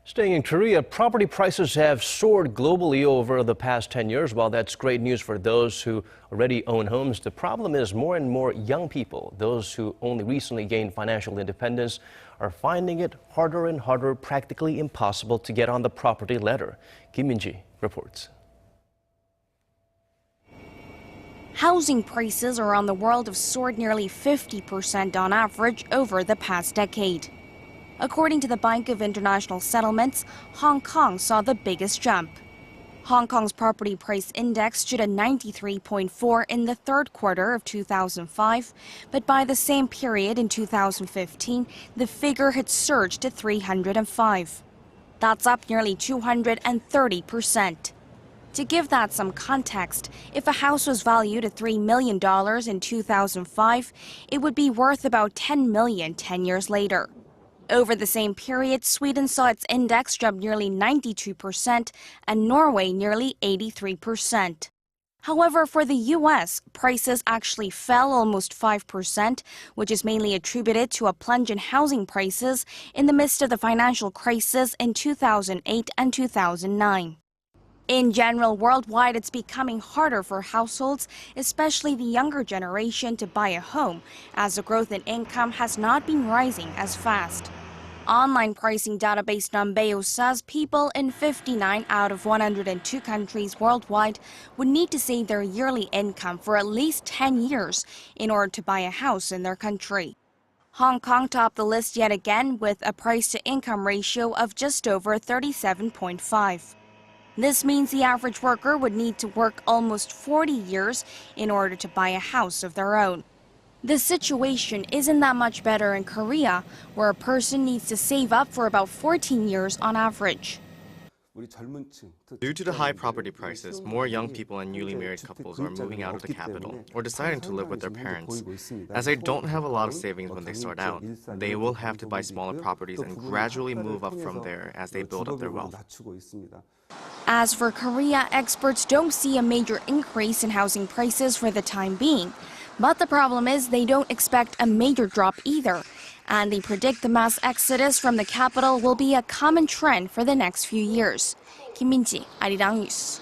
Staying in Korea, property prices have soared globally over the past 10 years. While that's great news for those who already own homes, the problem is more and more young people, those who only recently gained financial independence, are finding it harder and harder, practically impossible to get on the property ladder. Kim Min-ji reports. Housing prices around the world have soared nearly 50% on average over the past decade. According to the Bank of International Settlements, Hong Kong saw the biggest jump. Hong Kong's property price index stood at 93.4 in the third quarter of 2005, but by the same period in 2015, the figure had surged to 305. That's up nearly 230%. To give that some context, if a house was valued at $3 million in 2005, it would be worth about $10 million 10 years later. Over the same period, Sweden saw its index jump nearly 92% and Norway nearly 83%. However, for the U.S., prices actually fell almost 5%, which is mainly attributed to a plunge in housing prices in the midst of the financial crisis in 2008 and 2009. In general, worldwide, it's becoming harder for households, especially the younger generation, to buy a home, as the growth in income has not been rising as fast. Online pricing database Numbeo says people in 59 out of 102 countries worldwide would need to save their yearly income for at least 10 years in order to buy a house in their country. Hong Kong topped the list yet again with a price-to-income ratio of just over 37.5. This means the average worker would need to work almost 40 years in order to buy a house of their own. The situation isn't that much better in Korea, where a person needs to save up for about 14 years on average. Due to the high property prices, more young people and newly married couples are moving out of the capital or deciding to live with their parents. As they don't have a lot of savings when they start out, they will have to buy smaller properties and gradually move up from there as they build up their wealth. As for Korea, experts don't see a major increase in housing prices for the time being. But the problem is they don't expect a major drop either. And they predict the mass exodus from the capital will be a common trend for the next few years. Kim Min-ji, Arirang News.